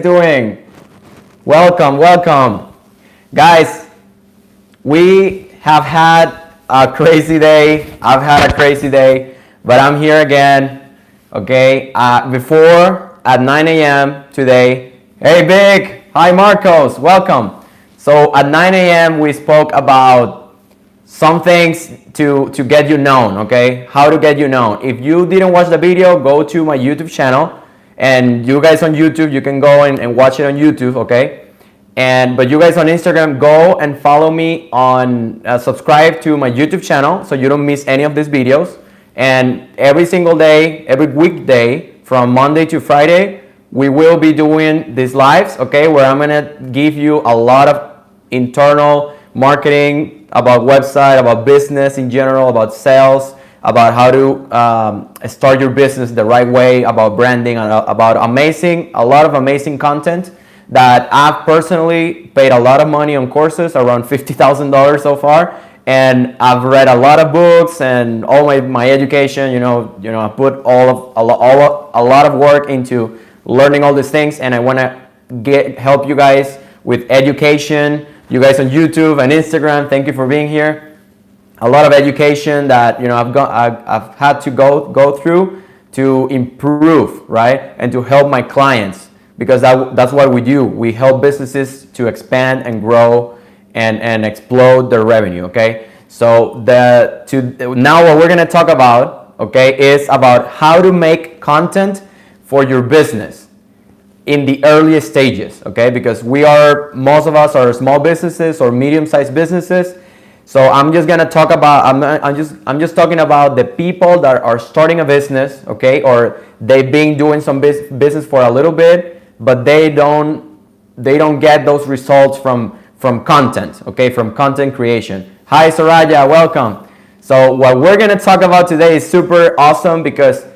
doing? Welcome. Guys, we have had a crazy day. I've had a crazy day, but I'm here again. Okay, before at 9 a.m. today. Hey, Big. Hi, Marcos. Welcome. So at 9 a.m. we spoke about some things to get you known, okay? How to get you known. If you didn't watch the video, go to my YouTube channel. And you guys on YouTube, you can go and watch it on YouTube, okay? But you guys on Instagram, go and follow me on, subscribe to my YouTube channel so you don't miss any of these videos. And every single day, every weekday, from Monday to Friday, we will be doing these lives, okay? Where I'm gonna give you a lot of internal marketing about website, about business in general, about sales, about how to start your business the right way, about branding, about a lot of amazing content that I've personally paid a lot of money on courses, around $50,000 so far, and I've read a lot of books and all my education. I put a lot of work into learning all these things, and I want to help you guys with education. You guys on YouTube and Instagram, thank you for being here. A lot of education that I've had to go through to improve, right, and to help my clients, because that's what we do. We help businesses to expand and grow and explode their revenue. Okay, so now what we're gonna talk about, okay, is about how to make content for your business in the earliest stages. Okay, because most of us are small businesses or medium-sized businesses. So I'm just gonna talk about I'm just talking about the people that are starting a business, okay, or they've been doing some business for a little bit, but they don't get those results from content, okay, from content creation. Hi, Soraya, welcome. So what we're gonna talk about today is super awesome, because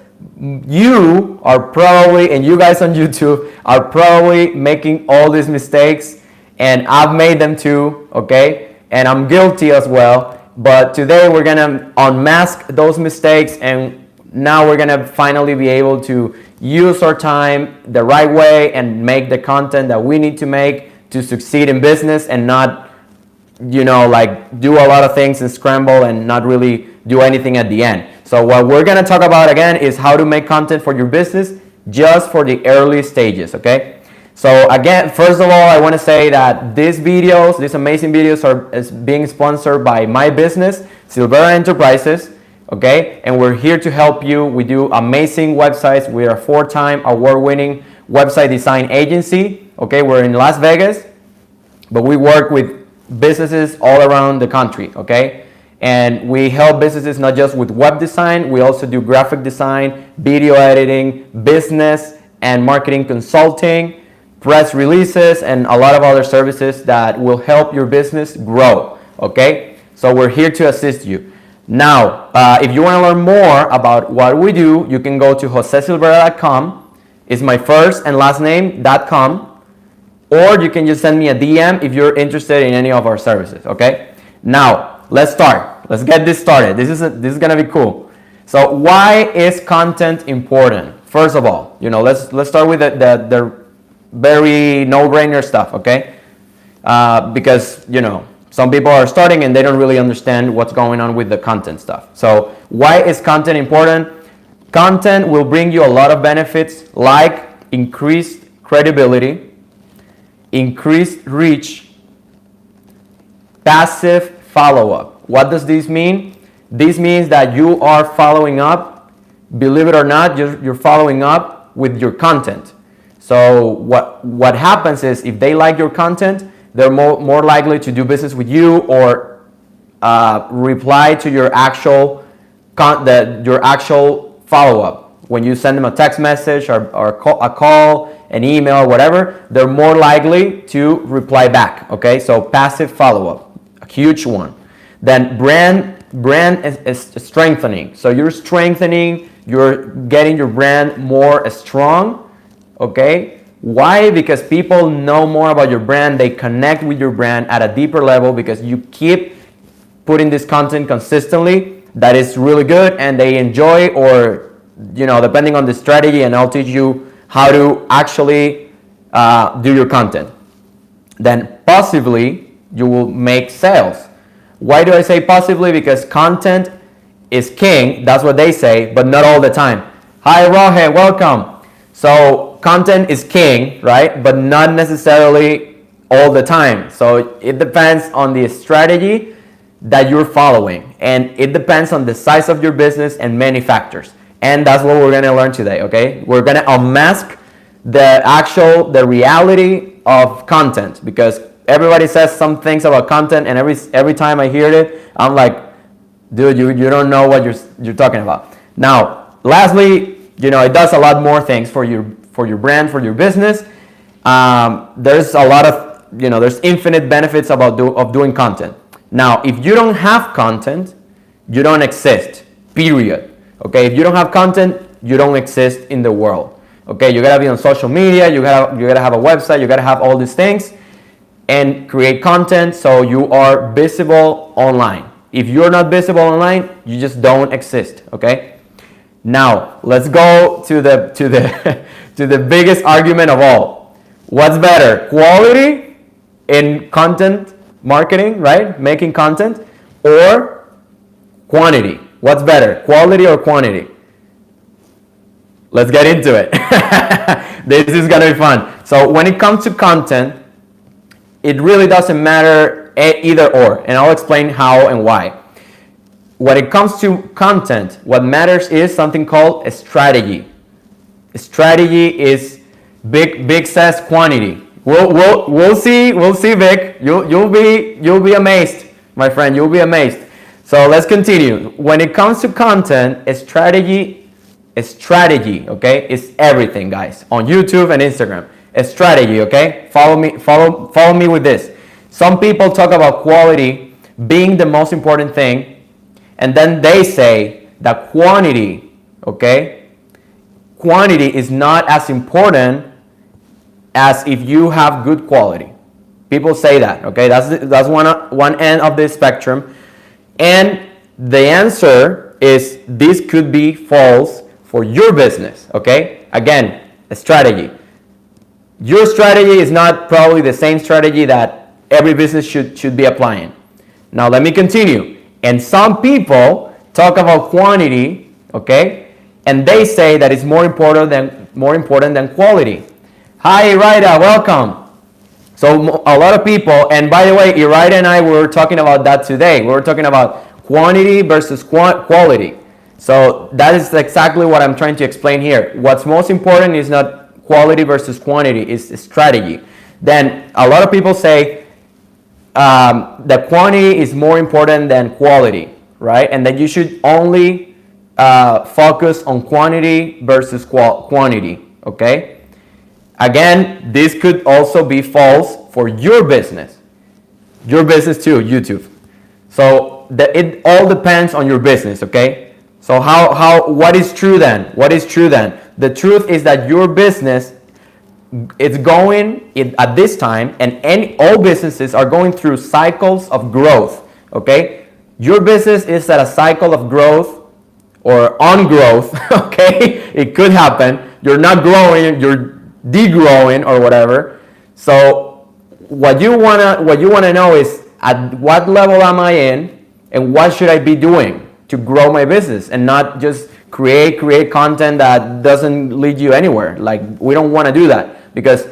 you are probably, and you guys on YouTube are probably making all these mistakes, and I've made them too, okay? And I'm guilty as well. But today we're gonna unmask those mistakes, and now we're gonna finally be able to use our time the right way and make the content that we need to make to succeed in business, and not, like do a lot of things and scramble and not really do anything at the end. So what we're gonna talk about again is how to make content for your business just for the early stages, okay? So again, first of all, I want to say that these amazing videos is being sponsored by my business, Silvera Enterprises, okay? And we're here to help you. We do amazing websites. We are a 4-time award-winning website design agency, okay? We're in Las Vegas, but we work with businesses all around the country, okay? And we help businesses not just with web design, we also do graphic design, video editing, business and marketing consulting, press releases, and a lot of other services that will help your business grow, okay? So we're here to assist you. Now, if you want to learn more about what we do, you can go to josesilvera.com. It's my first and last name.com, or you can just send me a DM if you're interested in any of our services, okay? Now, let's start. Let's get this started. This is gonna be cool. So why is content important? First of all, let's start with the very no-brainer stuff, okay? Because some people are starting and they don't really understand what's going on with the content stuff. So why is content important? Content will bring you a lot of benefits, like increased credibility, increased reach, passive follow-up. What does this mean? This means that you are following up. Believe it or not, you're following up with your content. So what happens is, if they like your content, they're more likely to do business with you, or reply to your actual follow-up. When you send them a text message or a call, an email, whatever, they're more likely to reply back, okay? So passive follow-up, a huge one. Then brand is strengthening. So you're getting your brand more strong. Okay, why? Because people know more about your brand. They connect with your brand at a deeper level because you keep putting this content consistently that is really good, and they enjoy, or depending on the strategy, and I'll teach you how to actually do your content. Then possibly you will make sales. Why do I say possibly? Because content is king, that's what they say, but not all the time. Hi Rohe, welcome. So content is king, right? But not necessarily all the time. So it depends on the strategy that you're following, and it depends on the size of your business and many factors. And that's what we're going to learn today, okay? We're going to unmask the reality of content, because everybody says some things about content, and every time I hear it, I'm like, dude, you don't know what you're talking about. Now, lastly, it does a lot more things for your brand, for your business. There's a lot of, there's infinite benefits of doing content. Now, if you don't have content, you don't exist, period. Okay, if you don't have content, you don't exist in the world. Okay, you gotta be on social media, you gotta have a website, you gotta have all these things and create content so you are visible online. If you're not visible online, you just don't exist. Okay. Now let's go to the to the biggest argument of all. What's better, quality in content marketing, right? Making content, or quantity? What's better, quality or quantity? Let's get into it. This is gonna be fun. So when it comes to content, it really doesn't matter either or, and I'll explain how and why. When it comes to content, what matters is something called a strategy. A strategy is big says quantity. We'll see, Vic. You'll be amazed, my friend. You'll be amazed. So let's continue. When it comes to content, a strategy, okay, is everything, guys. On YouTube and Instagram, a strategy, okay. Follow me with this. Some people talk about quality being the most important thing, and then they say that quantity, okay, quantity is not as important as if you have good quality. People say that, okay. That's one end of the spectrum. And the answer is this could be false for your business, okay? Again, a strategy. Your strategy is not probably the same strategy that every business should be applying. Now let me continue. And some people talk about quantity, okay? And they say that it's more important than quality. Hi Iraida, welcome. So a lot of people, and by the way, Iraida and I were talking about that today. We were talking about quantity versus quality. So that is exactly what I'm trying to explain here. What's most important is not quality versus quantity, it's strategy. Then a lot of people say that quantity is more important than quality, right? And that you should only focus on quantity versus quantity, okay? Again, this could also be false for your business. Your business too, YouTube. So it all depends on your business, okay? So what is true then? What is true then? The truth is that your business, it's going at this time, and all businesses are going through cycles of growth, okay? Your business is at a cycle of growth or on growth, okay? It could happen. You're not growing, you're degrowing or whatever. So what you wanna know is, at what level am I in, and what should I be doing to grow my business, and not just create content that doesn't lead you anywhere. Like, we don't want to do that, because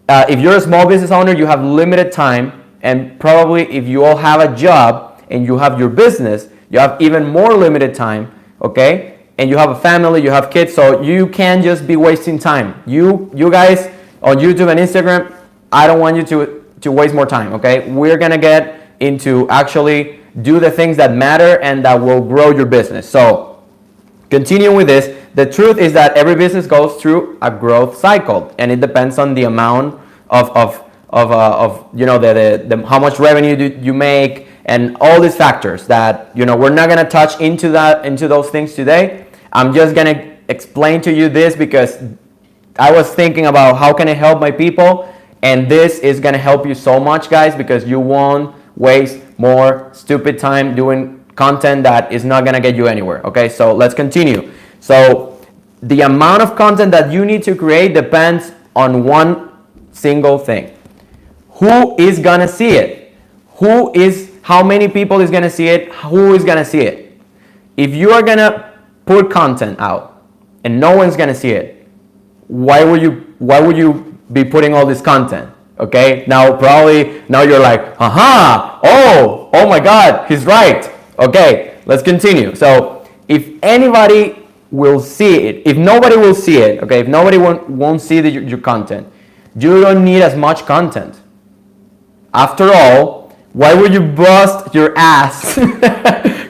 if you're a small business owner, you have limited time, and probably if you all have a job and you have your business, you have even more limited time, okay? And you have a family, you have kids, so you can't just be wasting time. You guys on YouTube and Instagram, I don't want you to waste more time, okay? We're gonna get into actually do the things that matter and that will grow your business. So continuing with this, the truth is that every business goes through a growth cycle, and it depends on the amount of the how much revenue you make, and all these factors that we're not gonna touch into those things today. I'm just gonna explain to you this because I was thinking about how can I help my people, and this is gonna help you so much, guys, because you won't waste more stupid time doing content that is not gonna get you anywhere. Okay, so let's continue. So the amount of content that you need to create depends on one single thing. Who is gonna see it? How many people is gonna see it? Who is gonna see it? If you are gonna put content out and no one's gonna see it, why would you be putting all this content? Okay, now you're like, oh my God, he's right. Okay, let's continue. So if anybody will see it, if nobody will see it, okay, if nobody won't see your content, you don't need as much content. After all, why would you bust your ass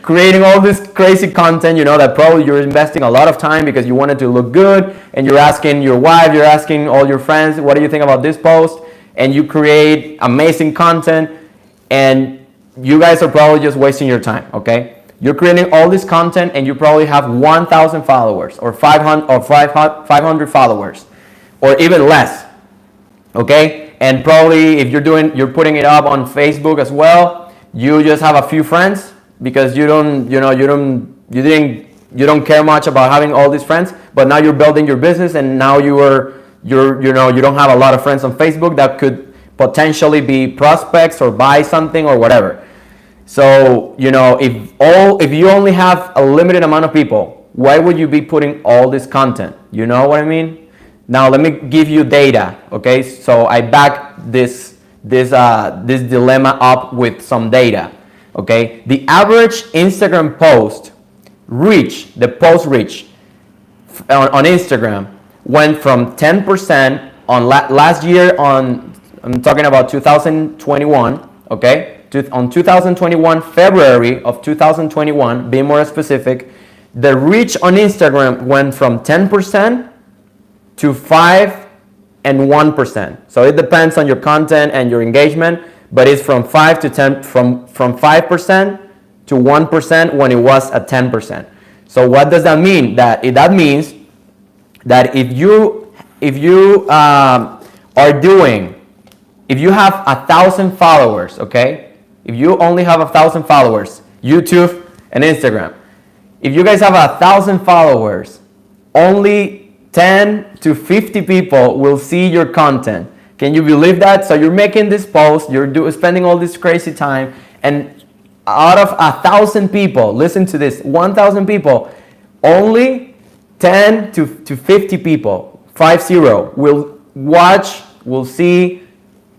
creating all this crazy content, that probably you're investing a lot of time because you want it to look good, and you're asking your wife, you're asking all your friends, what do you think about this post? And you create amazing content, and you guys are probably just wasting your time, okay? You're creating all this content, and you probably have 1,000 followers, or 500 followers, or even less, okay? And probably if you're putting it up on Facebook as well, you just have a few friends because you don't care much about having all these friends. But now you're building your business, and now you don't have a lot of friends on Facebook that could potentially be prospects or buy something or whatever. So if you only have a limited amount of people, why would you be putting all this content? You know what I mean? Now let me give you data, okay? So I back this dilemma up with some data, okay? The average Instagram post reach on Instagram went from 10% on last year I'm talking about 2021, okay? On 2021, February of 2021, be more specific, the reach on Instagram went from 10% to 5 and 1%. So it depends on your content and your engagement, but it's from 5 to 10, from 5% to 1% when it was at 10%. So what does that mean? That means that if you have 1,000 followers, okay? If you only have 1,000 followers, YouTube and Instagram, if you guys have 1,000 followers, only 10 to 50 people will see your content. Can you believe that? So you're making this post, you're spending all this crazy time, and out of 1,000 people, listen to this, 1,000 people, only 10 to 50 people, 50, will watch, will see,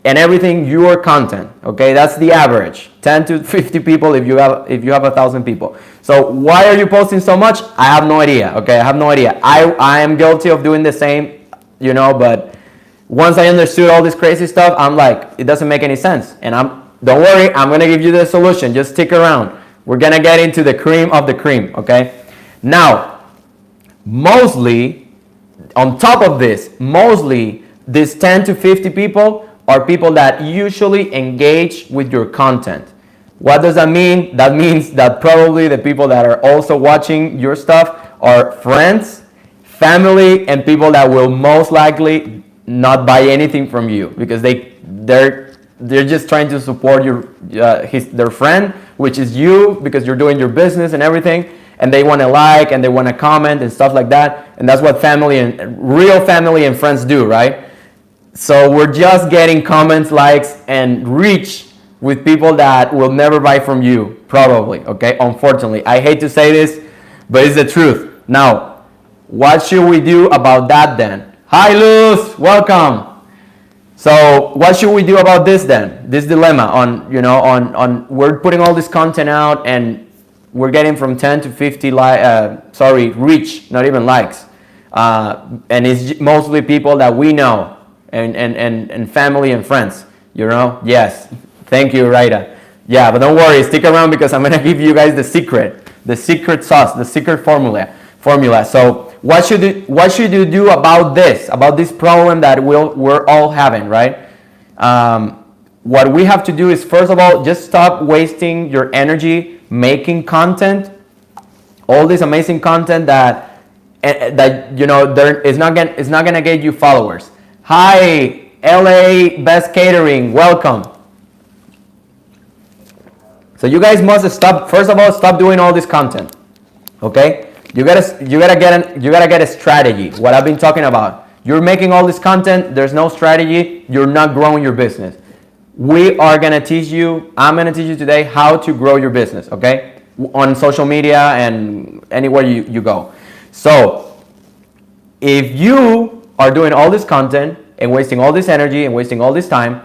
and everything your content. Okay, that's the average. 10 to 50 people if you have 1,000 people. So why are you posting so much? I have no idea. Okay, I have no idea. I am guilty of doing the same, but once I understood all this crazy stuff, I'm like, it doesn't make any sense. And don't worry, I'm gonna give you the solution. Just stick around. We're gonna get into the cream of the cream. Okay. Now, mostly, on top of this, these 10 to 50 people are people that usually engage with your content. What does that mean? That means that probably the people that are also watching your stuff are friends, family, and people that will most likely not buy anything from you because they're just trying to support their friend, which is you, because you're doing your business and everything, and they want to like and they want to comment and stuff like that. And that's what real family and friends do, right? So we're just getting comments, likes, and reach with people that will never buy from you, probably, okay? Unfortunately, I hate to say this, but it's the truth. Now, what should we do about that then? Hi, Luz, welcome. So what should we do about this then? This dilemma on we're putting all this content out and we're getting from 10 to 50 reach, not even likes. And it's mostly people that we know. And family and friends, Yes, thank you, Raida. Yeah, but don't worry, stick around because I'm gonna give you guys the secret sauce, the secret formula. So what should you do about this problem that we're all having, right? What we have to do is, first of all, just stop wasting your energy making content, all this amazing content that is not gonna get you followers. Hi, LA Best Catering, welcome. So you guys must stop doing all this content. Okay? You gotta get a strategy. What I've been talking about. you're making all this content, there's no strategy, you're not growing your business. We are gonna teach you, I'm gonna teach you today how to grow your business, okay? On social media and anywhere you go. So, if you are doing all this content and wasting all this energy and wasting all this time,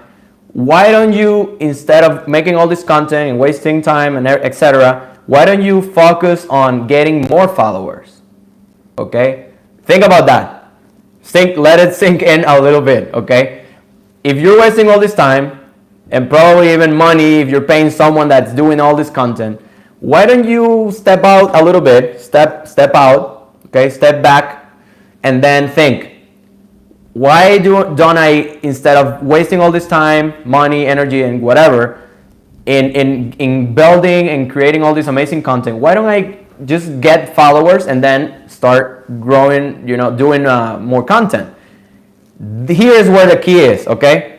why don't you, instead of making all this content and wasting time and etc., why don't you focus on getting more followers? Okay? Think about that. Let it sink in a little bit, okay? If you're wasting all this time, and probably even money if you're paying someone that's doing all this content, why don't you step out a little bit, step out, okay, step back, and then think, why don't I, instead of wasting all this time, money, energy, and whatever, in building and creating all this amazing content, why don't I just get followers and then start growing, doing more content? Here's where the key is, okay?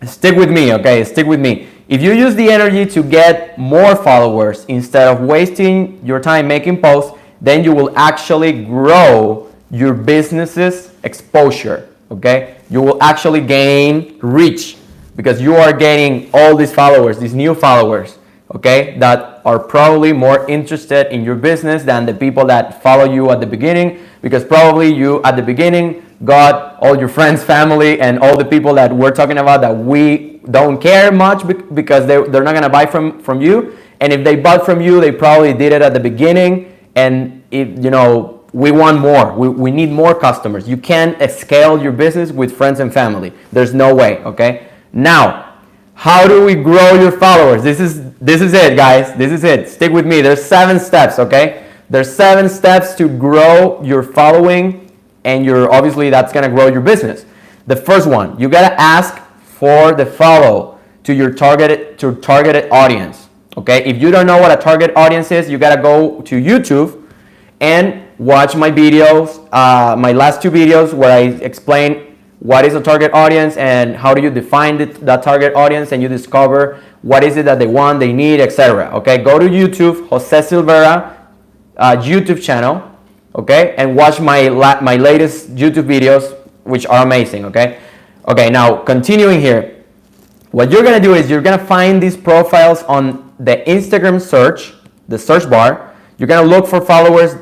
Stick with me, okay? Stick with me. If you use the energy to get more followers instead of wasting your time making posts, then you will actually grow your business's exposure, okay? You will actually gain reach because you are gaining all these followers, these new followers, okay? That are probably more interested in your business than the people that follow you at the beginning, because probably you at the beginning got all your friends, family, and all the people that we're talking about that we don't care much because they're not gonna buy from you. And if they bought from you, they probably did it at the beginning. And we want more. We need more customers. You can't scale your business with friends and family. There's no way. Okay. Now, how do we grow your followers? This is it, guys. This is it. Stick with me. There's 7 steps. Okay. There's 7 steps to grow your following. And obviously that's gonna grow your business. The first one, you gotta ask for the follow to your targeted audience. Okay, if you don't know what a target audience is, you gotta go to YouTube and watch my videos, my last 2 videos where I explain what is a target audience and how do you define that target audience, and you discover what is it that they want, they need, etc. Okay, go to YouTube, Jose Silvera YouTube channel. Okay, and watch my latest YouTube videos, which are amazing. Okay, now continuing here, what you're gonna do is you're gonna find these profiles on the Instagram search, the search bar. You're gonna look for followers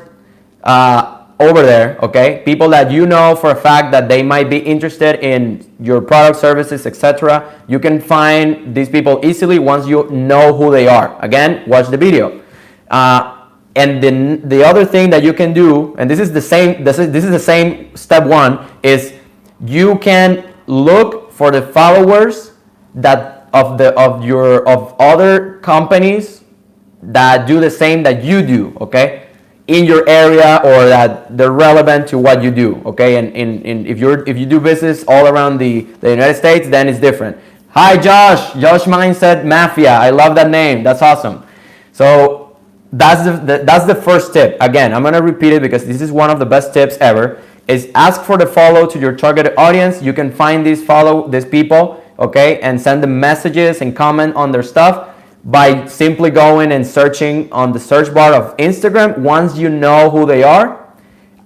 over there. Okay, people that you know for a fact that they might be interested in your product, services, etc. You can find these people easily once you know who they are. Again, watch the video. And then the other thing that you can do, and this is the same step 1, is you can look for the followers that of other companies that do the same that you do, okay, in your area, or that they're relevant to what you do, okay. And if you do business all around the United States, then it's different. Hi, Josh Mindset Mafia. I love that name. That's awesome. So that's the first tip. Again, I'm gonna repeat it because this is one of the best tips ever. Is ask for the follow to your targeted audience. You can find these people, okay, and send them messages and comment on their stuff by simply going and searching on the search bar of Instagram. Once you know who they are,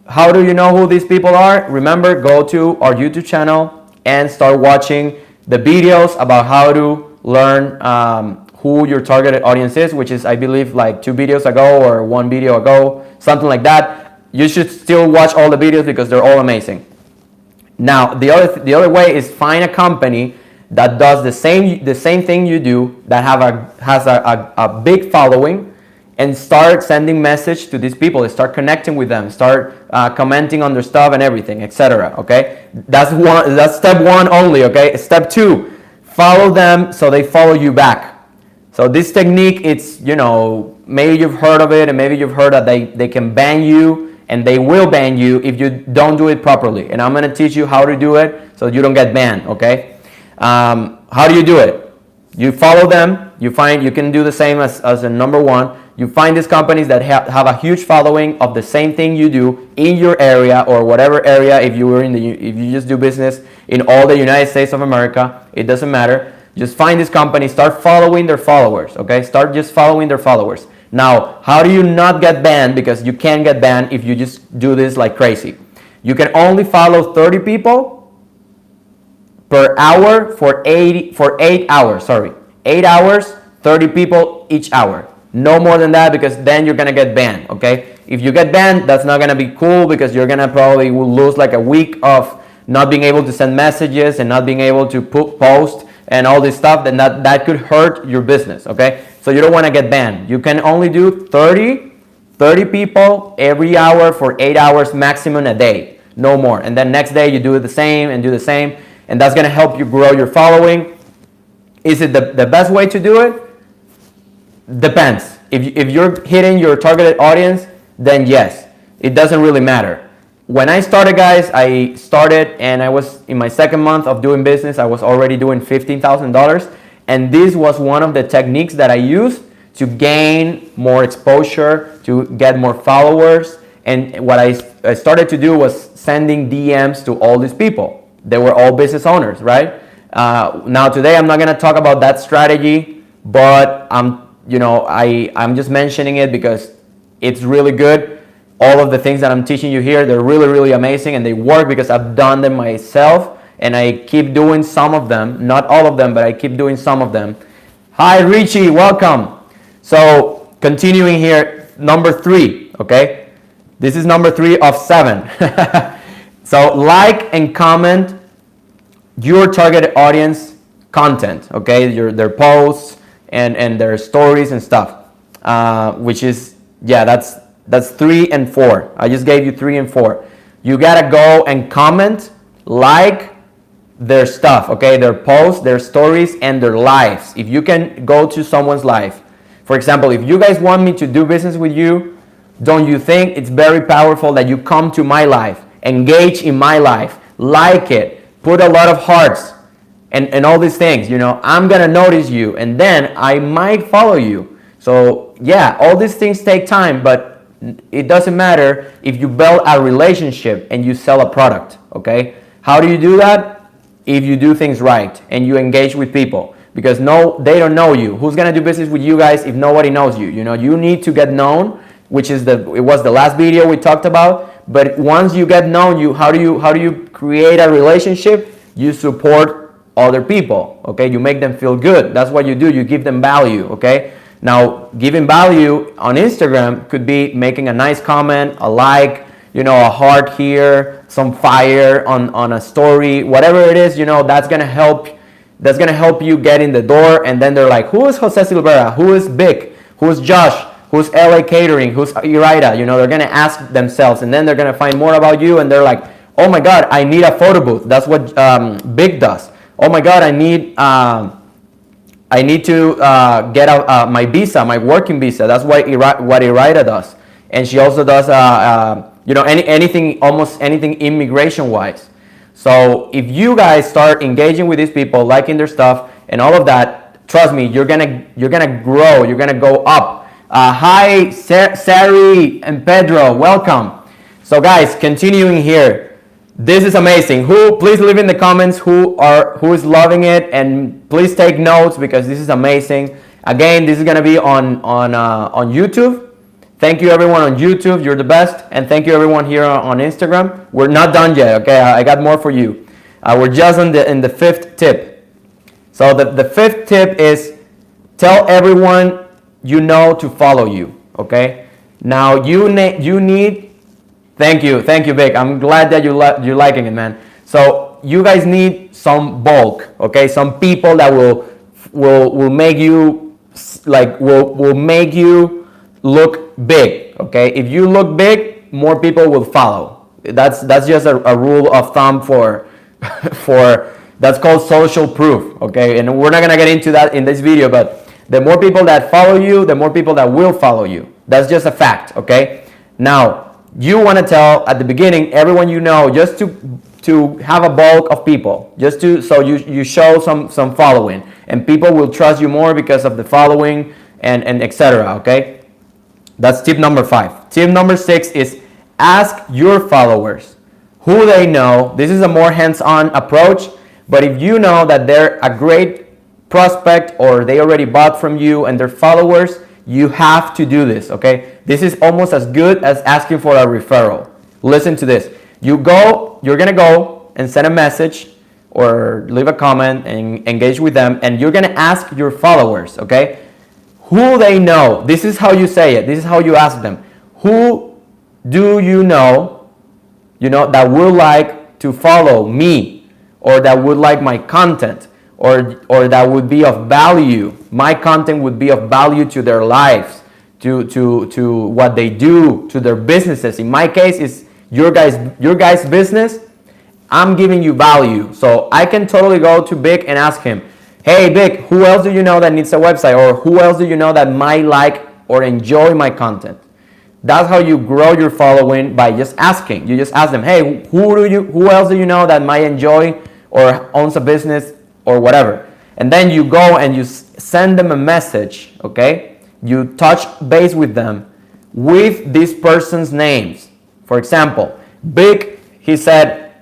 how do you know who these people are? Remember, go to our YouTube channel and start watching the videos about how to learn who your targeted audience is, which is, I believe, like 2 videos ago or 1 video ago, something like that. You should still watch all the videos because they're all amazing. Now, the other way is find a company that does the same thing you do, that has a big following, and start sending message to these people. Start connecting with them. Start commenting on their stuff and everything, etc. Okay, that's step 1 only. Okay, step 2, follow them so they follow you back. So this technique, it's, maybe you've heard of it, and maybe you've heard that they can ban you, and they will ban you if you don't do it properly. And I'm gonna teach you how to do it so you don't get banned, okay? How do you do it? You follow them, you can do the same as a number 1. You find these companies that have a huge following of the same thing you do in your area, or whatever area. If you just do business in all the United States of America, it doesn't matter. Just find this company, start following their followers, okay? Start just following their followers. Now, how do you not get banned? Because you can get banned if you just do this like crazy. You can only follow 30 people per hour for 8 hours. Sorry, 8 hours, 30 people each hour. No more than that, because then you're gonna get banned. Okay, if you get banned, that's not gonna be cool, because you're gonna probably will lose like a week of not being able to send messages and not being able to post and all this stuff. Then that could hurt your business. Okay, so you don't want to get banned. You can only do 30 people every hour for 8 hours maximum a day, no more. And then next day you do the same and do the same, and that's gonna help you grow your following. Is it the best way to do it? Depends. If you're hitting your targeted audience, then yes, it doesn't really matter. When I started, guys, I started and I was in my second month of doing business. I was already doing $15,000, and this was one of the techniques that I used to gain more exposure, to get more followers. And what I started to do was sending DMs to all these people. They were all business owners, right? Now today I'm not gonna talk about that strategy, but I'm just mentioning it because it's really good. All of the things that I'm teaching you here, they're really, really amazing, and they work because I've done them myself, and I keep doing some of them, not all of them, but I keep doing some of them. Hi Richie, welcome. So continuing here, number 3, okay? This is number 3 of 7. So like and comment your targeted audience content, okay? Their posts and their stories and stuff, which is, yeah, that's 3 and 4. I just gave you 3 and 4. You gotta go and comment, like their stuff, okay? Their posts, their stories, and their lives. If you can go to someone's life, for example, if you guys want me to do business with you, don't you think it's very powerful that you come to my life, engage in my life, like it, put a lot of hearts, and all these things, I'm gonna notice you, and then I might follow you. So yeah, all these things take time, but it doesn't matter if you build a relationship and you sell a product, okay? How do you do that? If you do things right and you engage with people, because they don't know you. Who's gonna do business with you guys if nobody knows you? You need to get known, which is it was the last video we talked about. But once you get known, how do you create a relationship? You support other people, okay? You make them feel good. That's what you do. You give them value, okay? Now, giving value on Instagram could be making a nice comment, a like, a heart here, some fire on a story, whatever it is, that's gonna help. That's gonna help you get in the door, and then they're like, who is Jose Silvera? Who is Vic? Who's Josh? Who's LA Catering? Who's Iraida? They're gonna ask themselves, and then they're gonna find more about you, and they're like, oh my God, I need a photo booth. That's what Vic does. Oh my God, I need to get my visa, my working visa. That's what Iraida does, and she also does almost anything immigration wise. So if you guys start engaging with these people, liking their stuff and all of that, trust me, you're gonna grow. You're gonna go up. Hi, Sari and Pedro, welcome. So guys, continuing here. This is amazing. Please leave in the comments who is loving it, and please take notes because this is amazing. Again, this is gonna be on YouTube. Thank you everyone on YouTube, you're the best, and thank you everyone here on Instagram. We're not done yet, okay? I got more for you. We're just in the 5th tip. So the 5th tip is tell everyone you know to follow you, okay? Now you need. Thank you, Vic. I'm glad that you're liking it, man. So you guys need some bulk, okay? Some people that will make you will make you look big, okay? If you look big, more people will follow. That's just a rule of thumb for that's called social proof, okay? And we're not gonna get into that in this video, but the more people that follow you, the more people that will follow you. That's just a fact, okay? Now, you want to tell at the beginning everyone you know, just to have a bulk of people, so you show some following, and people will trust you more because of the following and etc. Okay, that's tip number 5. Tip number 6 is ask your followers who they know. This is a more hands-on approach, but if you know that they're a great prospect or they already bought from you and they're followers, you have to do this, okay? This is almost as good as asking for a referral. Listen to this. You're gonna go and send a message or leave a comment and engage with them, and you're gonna ask your followers, okay, who they know. This is how you say it. This is how you ask them. Who do you know, that would like to follow me, or that would like my content, or that would be of value. My content would be of value to their lives, to what they do, to their businesses. In my case, it's your guys' business. I'm giving you value. So I can totally go to Vic and ask him, hey Vic, who else do you know that needs a website? Or who else do you know that might like or enjoy my content? That's how you grow your following, by just asking. You just ask them, hey, who else do you know that might enjoy or owns a business or whatever? And then you go and you send them a message, okay? You touch base with them with this person's names. For example, Vic, he said,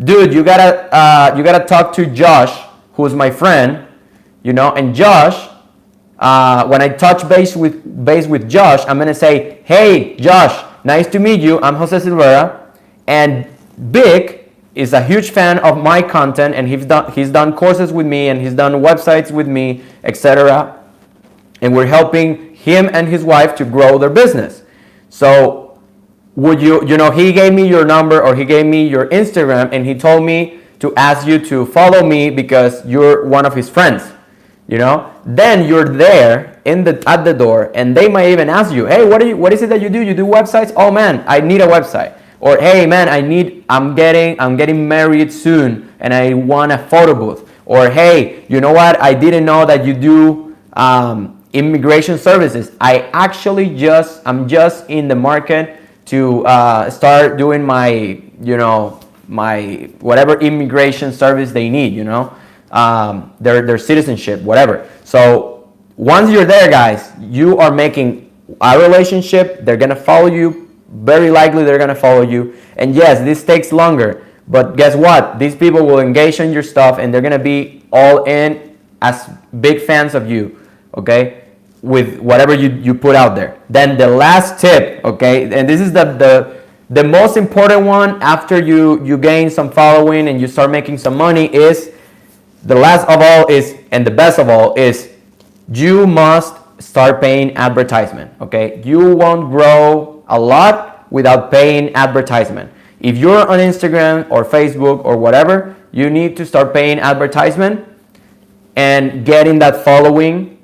dude, you gotta talk to Josh, who's my friend, and Josh, when I touch base with Josh, I'm gonna say, hey Josh, nice to meet you. I'm Jose Silvera, and Vic is a huge fan of my content, and he's done courses with me, and he's done websites with me, etc. And we're helping him and his wife to grow their business. So would he gave me your number, or he gave me your Instagram, and he told me to ask you to follow me because you're one of his friends. Then you're there at the door, and they might even ask you, hey, what is it that you do? You do websites? Oh man, I need a website. Or hey man, I'm getting married soon and I want a photo booth. Or hey, you know what? I didn't know that you do immigration services. I'm just in the market to start doing my whatever immigration service they need, their citizenship, whatever. So once you're there, guys, you are making a relationship. They're gonna follow you. Very likely they're gonna follow you. And yes, this takes longer, but guess what? These people will engage in your stuff, and they're gonna be all in as big fans of you, okay, with whatever you put out there. Then the last tip, okay, and this is the most important one after you gain some following and you start making some money, is the last of all is, and the best of all is, you must start paying advertisement, okay? You won't grow a lot without paying advertisement. If you're on Instagram or Facebook or whatever, you need to start paying advertisement and getting that following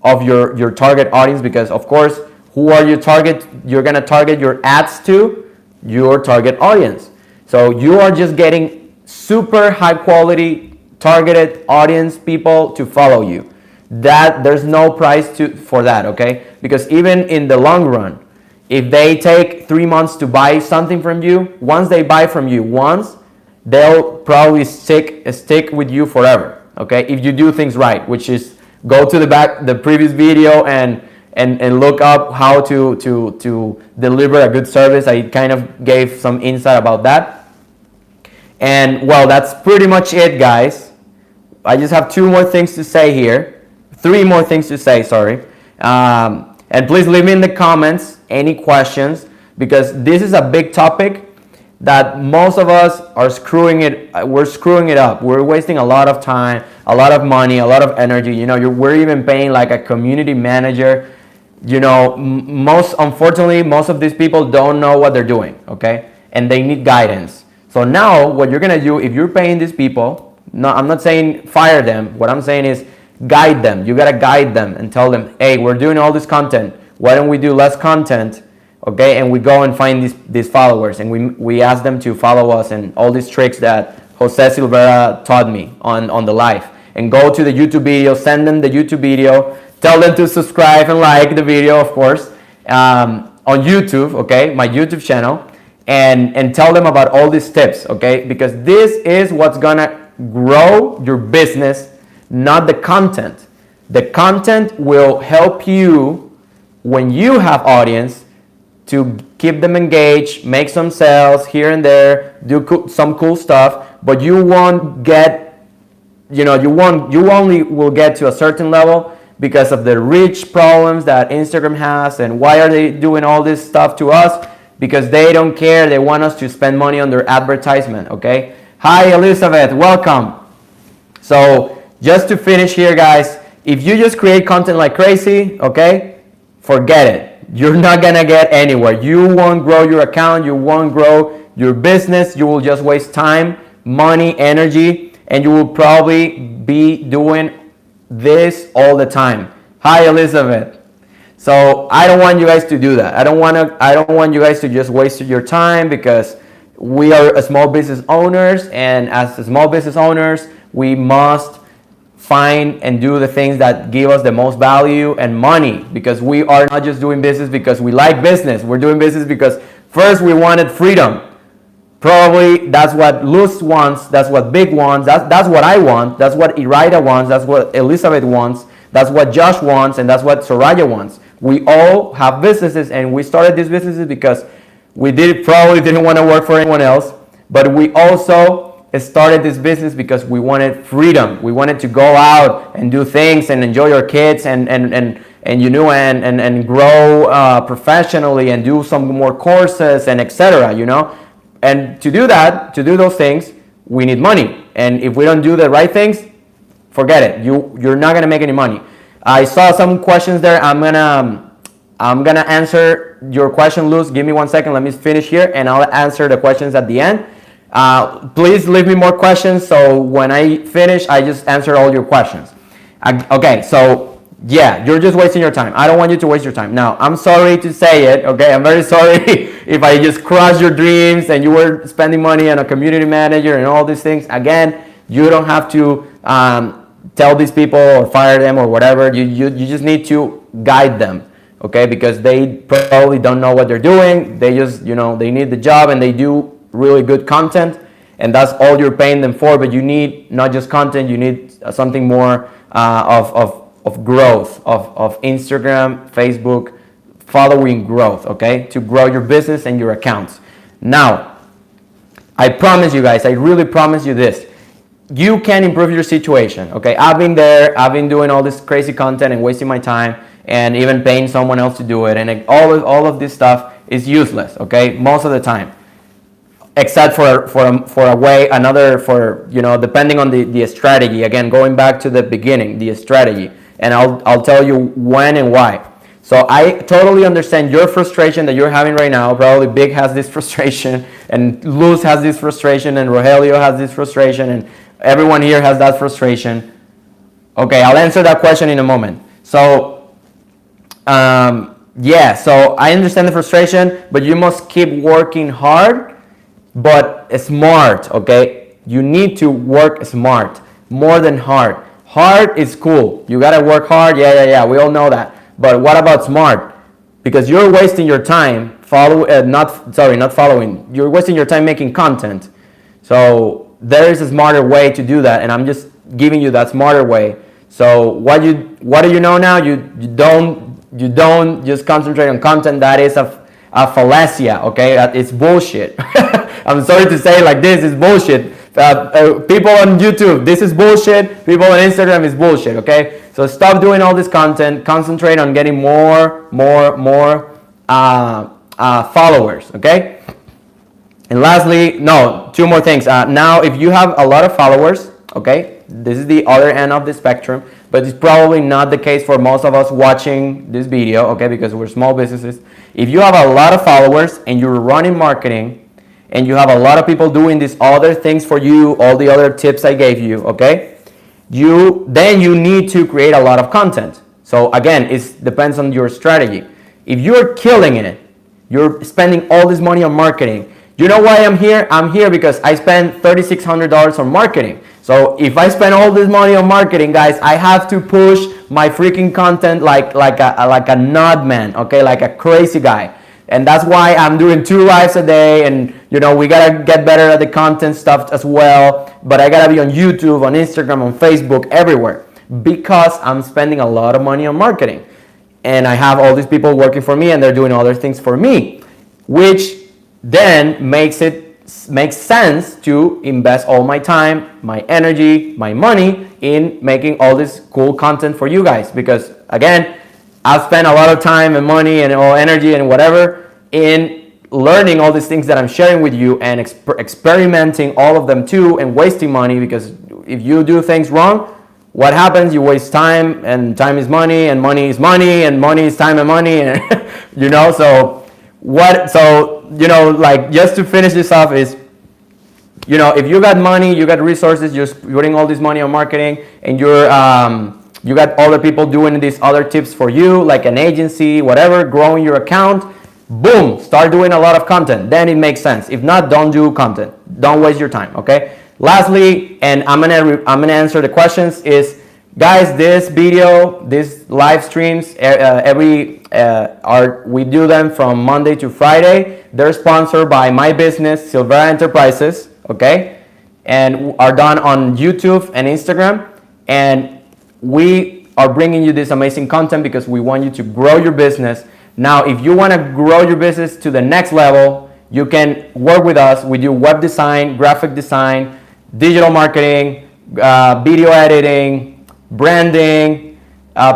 of your target audience, because of course, who are you target? You're gonna target your ads to your target audience. So you are just getting super high quality targeted audience people to follow you. That there's no price for that, okay? Because even in the long run, if they take 3 months to buy something from you, once they buy from you once, they'll probably stick with you forever, okay? If you do things right, which is go to the previous video and look up how to deliver a good service. I kind of gave some insight about that. And well, that's pretty much it, guys. I just have 2 more things to say here. 3 more things to say, sorry. And please leave me in the comments any questions, because this is a big topic that most of us are screwing it up. We're wasting a lot of time, a lot of money, a lot of energy. We're even paying like a community manager. Unfortunately, most of these people don't know what they're doing, okay? And they need guidance. So now what you're gonna do, if you're paying these people, no, I'm not saying fire them. What I'm saying is guide them. You gotta guide them and tell them, hey, we're doing all this content. Why don't we do less content? Okay, and we go and find these followers, and we ask them to follow us, and all these tricks that Jose Silvera taught me on the live. And go to the YouTube video, send them the YouTube video, tell them to subscribe and like the video, of course, on YouTube, okay, my YouTube channel, and tell them about all these tips, okay, because this is what's gonna grow your business, not the content. The content will help you when you have audience to keep them engaged, make some sales here and there, do some cool stuff, but you won't get, you only will get to a certain level because of the reach problems that Instagram has. And why are they doing all this stuff to us? because they don't care. They want us to spend money on their advertisement, okay? Hi, Elizabeth, welcome. So just to finish here, guys, if you just create content like crazy, okay, forget it. You're not gonna get anywhere. You won't grow your account. You won't grow your business. You will just waste time, money, energy, and you will probably be doing this all the time. Hi, Elizabeth. So I don't want you guys to do that. I don't want you guys to just waste your time, because we are small business owners, and as small business owners, we must find and do the things that give us the most value and money, because we are not just doing business because we like business. We're doing business because first we wanted freedom. Probably that's what Luz wants, that's what Big wants, that's what I want, that's what Iraida wants, that's what Elizabeth wants, that's what Josh wants, and that's what Soraya wants. We all have businesses, and we started these businesses because we probably didn't want to work for anyone else, but we also started this business because we wanted freedom. We wanted to go out and do things and enjoy our kids and grow professionally and do some more courses and etc. And to do that, to do those things, we need money. And if we don't do the right things, forget it. You're not gonna make any money. I saw some questions there. I'm gonna answer your question, Luz. Give me 1 second. Let me finish here, and I'll answer the questions at the end. Please leave me more questions, so when I finish, I just answer all your questions. Okay, so yeah, you're just wasting your time. I don't want you to waste your time. Now, I'm sorry to say it, okay? I'm very sorry if I just crushed your dreams and you were spending money on a community manager and all these things. Again, you don't have to tell these people or fire them or whatever. You just need to guide them, okay? Because they probably don't know what they're doing. They just, they need the job, and they do really good content, and that's all you're paying them for. But you need not just content, you need something more of growth, of Instagram, Facebook, following growth, okay? To grow your business and your accounts. Now, I promise you guys, I really promise you this. You can improve your situation, okay? I've been there. I've been doing all this crazy content and wasting my time and even paying someone else to do it. And all of this stuff is useless, okay? Most of the time. Except for a way, depending on the strategy. Again, going back to the beginning, the strategy. And I'll tell you when and why. So I totally understand your frustration that you're having right now. Probably Big has this frustration, and Luz has this frustration, and Rogelio has this frustration, and everyone here has that frustration. Okay, I'll answer that question in a moment. So, so I understand the frustration, but you must keep working hard, but smart, okay? You need to work smart, more than hard. Hard is cool. You gotta work hard, yeah, we all know that. But what about smart? Because you're wasting your time not following. You're wasting your time making content. So there is a smarter way to do that, and I'm just giving you that smarter way. So what do you know now? You don't just concentrate on content. That is a fallacy, okay? It's bullshit. I'm sorry to say it like this, it's bullshit. People on YouTube, this is bullshit. People on Instagram is bullshit, okay? So stop doing all this content. Concentrate on getting more followers, okay? And lastly, two more things. Now, if you have a lot of followers, okay, this is the other end of the spectrum, but it's probably not the case for most of us watching this video, okay, because we're small businesses. If you have a lot of followers and you're running marketing, and you have a lot of people doing these other things for you, all the other tips I gave you, okay? Then you need to create a lot of content. So again, it depends on your strategy. If you're killing it, you're spending all this money on marketing. You know why I'm here? I'm here because I spent $3,600 on marketing. So if I spend all this money on marketing, guys, I have to push my freaking content like a nut man, okay? Like a crazy guy. And that's why I'm doing 2 lives a day, and we gotta get better at the content stuff as well. But I gotta be on YouTube, on Instagram, on Facebook, everywhere, because I'm spending a lot of money on marketing. And I have all these people working for me, and they're doing other things for me, which then makes sense to invest all my time, my energy, my money in making all this cool content for you guys. Because again, I've spent a lot of time and money and all energy and whatever in learning all these things that I'm sharing with you and experimenting all of them too, and wasting money, because if you do things wrong, what happens? You waste time, and time is money, and money is money, and money is time and money, and so like, just to finish this off is, if you got money, you got resources, you're putting all this money on marketing, and you got other people doing these other tips for you, like an agency, whatever, growing your account, boom, start doing a lot of content. Then it makes sense. If not, don't do content. Don't waste your time, okay? Lastly, and I'm gonna answer the questions, is, guys, this video, these live streams, we do them from Monday to Friday. They're sponsored by my business, Silvera Enterprises, okay? And are done on YouTube and Instagram. And we are bringing you this amazing content because we want you to grow your business. Now, if you want to grow your business to the next level, you can work with us. We do web design, graphic design, digital marketing, video editing, branding,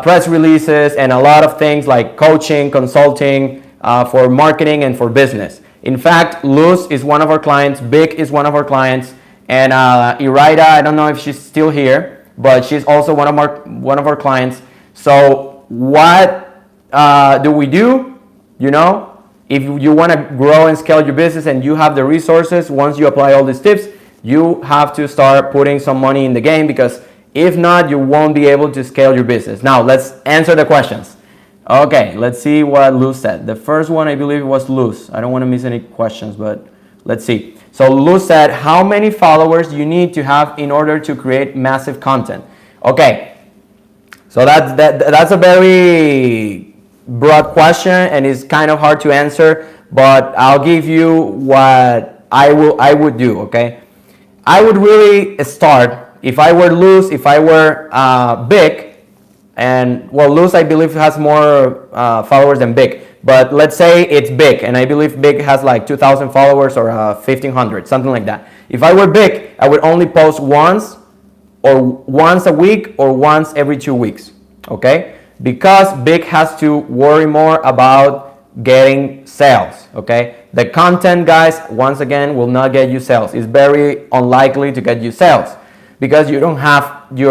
press releases, and a lot of things like coaching, consulting for marketing and for business. In fact, Luz is one of our clients, Vic is one of our clients, and Iraida, I don't know if she's still here, but she's also one of our clients. So what do we do? If you want to grow and scale your business and you have the resources, once you apply all these tips, you have to start putting some money in the game, because if not, you won't be able to scale your business. Now, let's answer the questions. Okay, let's see what Luz said. The first one, I believe, was Luz. I don't want to miss any questions, but let's see. So Luz said, how many followers do you need to have in order to create massive content? Okay, so that's a very broad question, and it's kind of hard to answer, but I'll give you what I would do, okay? I would really start, if I were Luz, if I were Vic, and well, Luz, I believe, has more followers than Vic. But let's say it's Vic, and I believe Vic has like 2,000 followers or 1,500, something like that. If I were Vic, I would only post once a week or once every 2 weeks, okay? Because Vic has to worry more about getting sales, okay? The content, guys, once again, will not get you sales. It's very unlikely to get you sales because you don't have you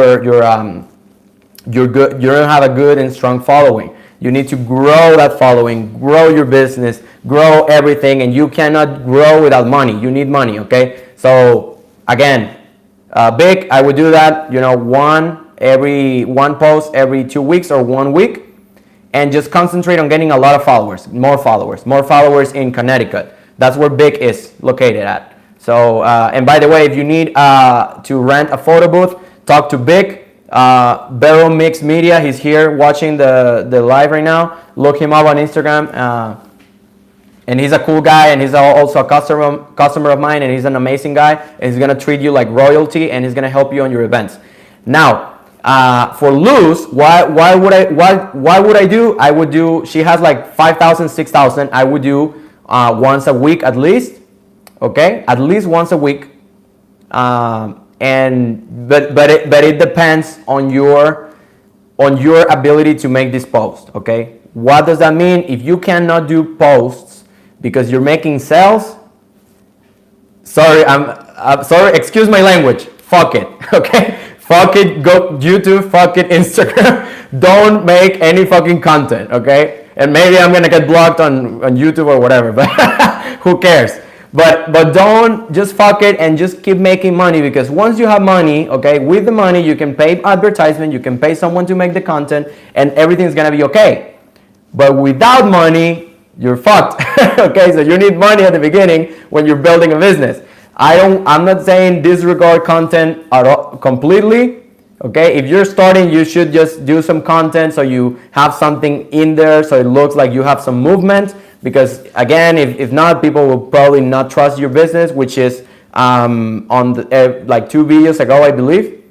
don't have a good and strong following. You need to grow that following, grow your business, grow everything, and you cannot grow without money. You need money, okay? So again, Vic, I would do that, one post every 2 weeks or 1 week, and just concentrate on getting a lot of followers, more followers in Connecticut. That's where Vic is located at. So, and by the way, if you need to rent a photo booth, talk to Vic. Barrel Mix Media, he's here watching the live right now. Look him up on Instagram, and he's a cool guy, and he's also a customer of mine, and he's an amazing guy, and he's gonna treat you like royalty, and he's gonna help you on your events. Now, for Luz, what would I do? I would do, she has like 5,000, 6,000. I would do once a week at least, okay, at least once a week. But it depends on your ability to make this post, okay? What does that mean? If you cannot do posts because you're making sales, sorry, I'm sorry, excuse my language, fuck it, okay? Fuck it, go YouTube, fuck it, Instagram. Don't make any fucking content, okay? And maybe I'm gonna get blocked on YouTube or whatever, but who cares? But don't, just fuck it and just keep making money, because once you have money, okay, with the money you can pay advertisement, you can pay someone to make the content, and everything's gonna be okay. But without money, you're fucked. Okay, so you need money at the beginning when you're building a business. I'm not saying disregard content at all, completely. Okay, if you're starting, you should just do some content so you have something in there so it looks like you have some movement. Because again, if not, people will probably not trust your business, which is on like 2 videos ago, I believe.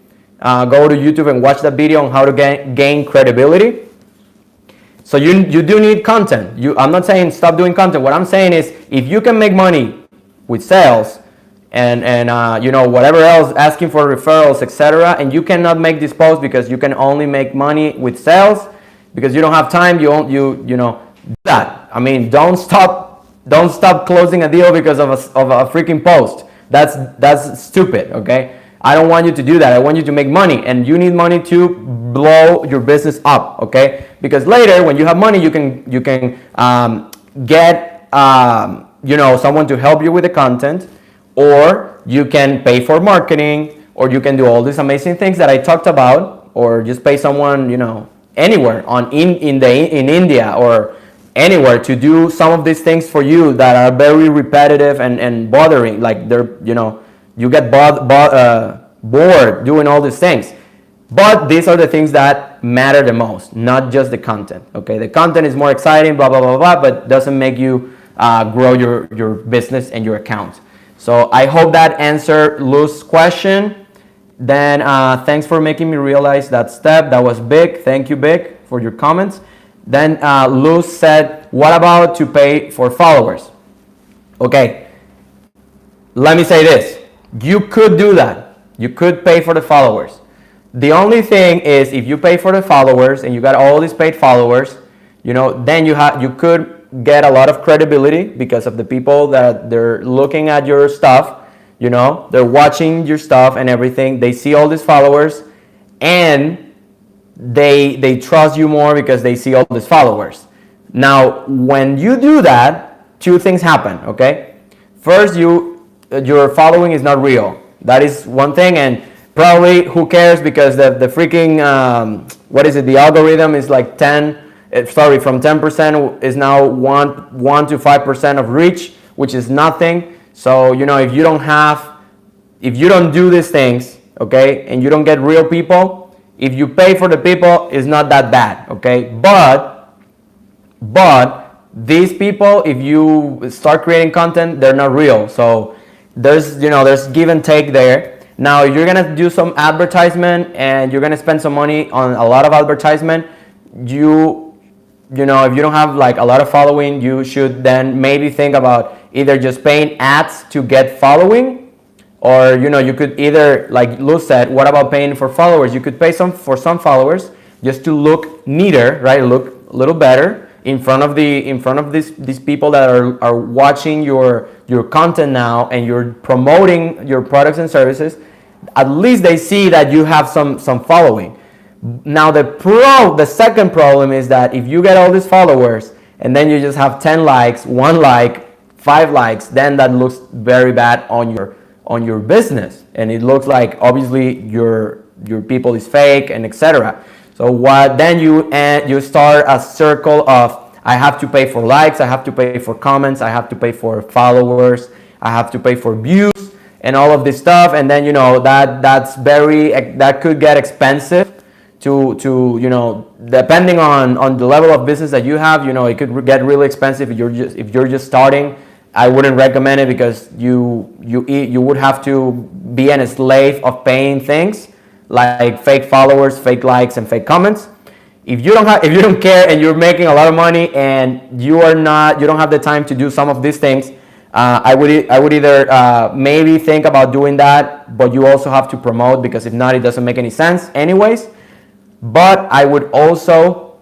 Go to YouTube and watch that video on how to gain credibility. So you do need content. I'm not saying stop doing content. What I'm saying is, if you can make money with sales and whatever else, asking for referrals, etc., and you cannot make this post because you can only make money with sales because you don't have time, you know do that. I mean, don't stop don't stop closing a deal because of a freaking post. That's stupid, okay? I don't want you to do that. I want you to make money, and you need money to blow your business up, okay? Because later, when you have money, you can get someone to help you with the content, or you can pay for marketing, or you can do all these amazing things that I talked about, or just pay someone, anywhere in India or anywhere to do some of these things for you that are very repetitive and bothering. Like you get bored doing all these things. But these are the things that matter the most, not just the content. Okay, the content is more exciting, blah blah blah blah, but doesn't make you grow your business and your account. So I hope that answered Luz's question. Then thanks for making me realize that step. That was big. Thank you, Big, for your comments. Then Luz said, what about to pay for followers? Okay, let me say this. You could do that. You could pay for the followers. The only thing is, if you pay for the followers and you got all these paid followers, then you could get a lot of credibility because of the people that they're looking at your stuff. They're watching your stuff and everything. They see all these followers, and they trust you more because they see all these followers. Now, when you do that, two things happen, okay? First, your following is not real. That is one thing, and probably who cares, because the freaking, the algorithm is like from 10% is now 1 to 5% of reach, which is nothing. So, if you don't do these things, okay, and you don't get real people, if you pay for the people, it's not that bad, okay? But these people, if you start creating content, they're not real. So there's give and take there. Now, if you're gonna do some advertisement and you're gonna spend some money on a lot of advertisement, if you don't have like a lot of following, you should then maybe think about either just paying ads to get following, or you could either, like Luz said, what about paying for followers? You could pay for some followers just to look neater, right? Look a little better in front of these people that are watching your content now, and you're promoting your products and services. At least they see that you have some following. Now the second problem is that if you get all these followers and then you just have 10 likes, 1 like, 5 likes, then that looks very bad on your business, and it looks like obviously your people is fake and etc. So then you start a circle of, I have to pay for likes, I have to pay for comments, I have to pay for followers, I have to pay for views and all of this stuff, and then that could get expensive to depending on the level of business that you have. It could get really expensive if you're just starting. I wouldn't recommend it, because you would have to be a slave of paying things like fake followers, fake likes, and fake comments. If you don't care and you're making a lot of money and you don't have the time to do some of these things, I would either maybe think about doing that, but you also have to promote, because if not, it doesn't make any sense anyways. But I would also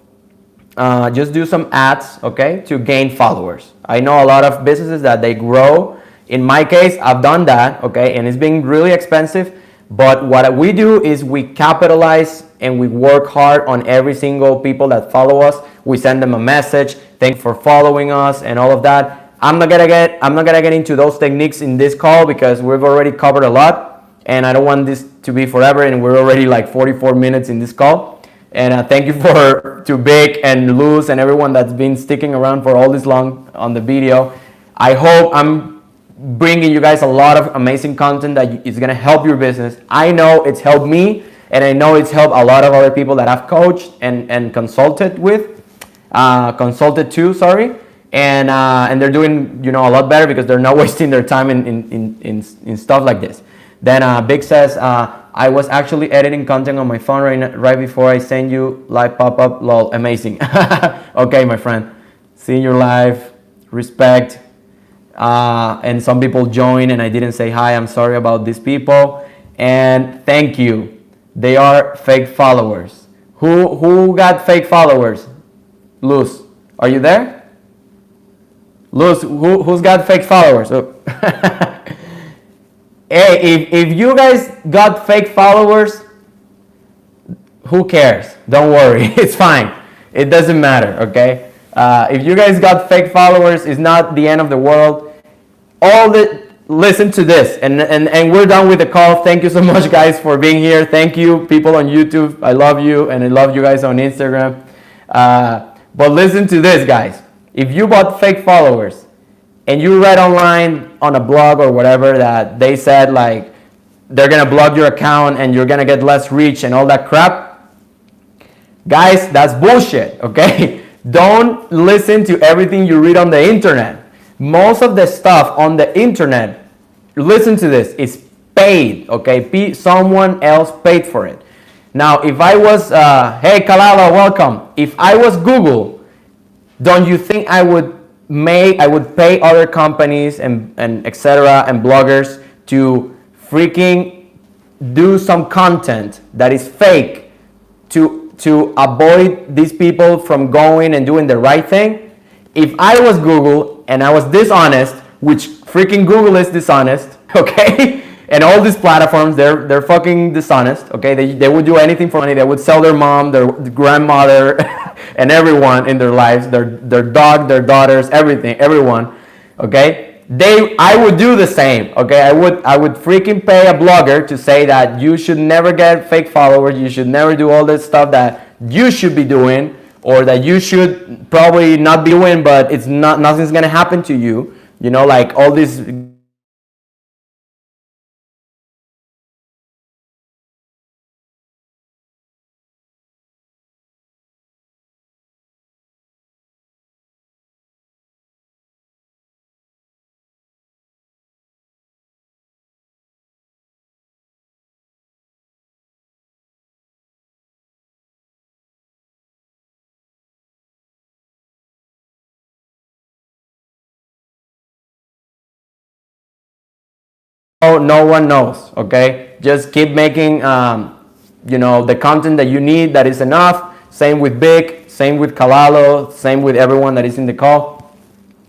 just do some ads, okay, to gain followers. I know a lot of businesses that they grow. In my case, I've done that, okay, and it's been really expensive. But what we do is we capitalize and we work hard on every single people that follow us. We send them a message, thank you for following us, and all of that. I'm not gonna get into those techniques in this call, because we've already covered a lot, and I don't want this to be forever, and we're already like 44 minutes in this call. And thank you to Vic and Luz and everyone that's been sticking around for all this long on the video. I hope I'm bringing you guys a lot of amazing content that is gonna help your business. I know it's helped me, and I know it's helped a lot of other people that I've coached and consulted to, sorry. And they're doing a lot better, because they're not wasting their time in stuff like this. Then Vic says, I was actually editing content on my phone right before I send you live pop-up. Lol, amazing. Okay, my friend. Seeing your live, respect. And some people join and I didn't say hi. I'm sorry about these people. And thank you. They are fake followers. Who got fake followers? Luz, are you there? Luz, who's got fake followers? Oh. Hey, if you guys got fake followers, who cares? Don't worry. It's fine. It doesn't matter, okay? If you guys got fake followers, it's not the end of the world. Listen to this, and we're done with the call. Thank you so much, guys, for being here. Thank you, people on YouTube. I love you, and I love you guys on Instagram. But listen to this, guys. If you bought fake followers, and you read online on a blog or whatever that they said like they're gonna block your account and you're gonna get less reach and all that crap, guys, that's bullshit, okay? Don't listen to everything you read on the internet. Most of the stuff on the internet, listen to this, is paid, okay? Someone else paid for it. Now, if I was, hey Kalala, welcome. If I was Google, don't you think I would pay other companies and etc. and bloggers to freaking do some content that is fake to avoid these people from going and doing the right thing? If I was Google and I was dishonest, which freaking Google is dishonest, okay? And all these platforms, they're fucking dishonest, okay? They would do anything for money. They would sell their mom, their grandmother, and everyone in their lives, their dog, their daughters, everything, everyone, okay? I would do the same, okay? I would freaking pay a blogger to say that you should never get fake followers, you should never do all this stuff that you should be doing, or that you should probably not be doing, but nothing's gonna happen to you, you know, like all these. No one knows, okay? Just keep making you know, the content that you need, that is enough. Same with Vic, same with Kalalo, same with everyone that is in the call.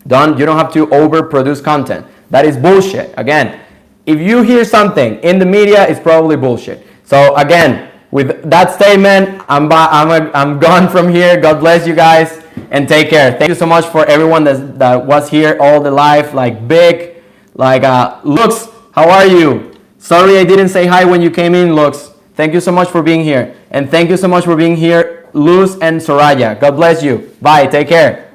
You don't have to overproduce content. That is bullshit. Again, if you hear something in the media, it's probably bullshit. So again, with that statement, I'm gone from here. God bless you guys and take care. Thank you so much for everyone that was here all the live, like Vic, like Lux. How are you? Sorry I didn't say hi when you came in, Lux. Thank you so much for being here. And thank you so much for being here, Luz and Soraya. God bless you. Bye. Take care.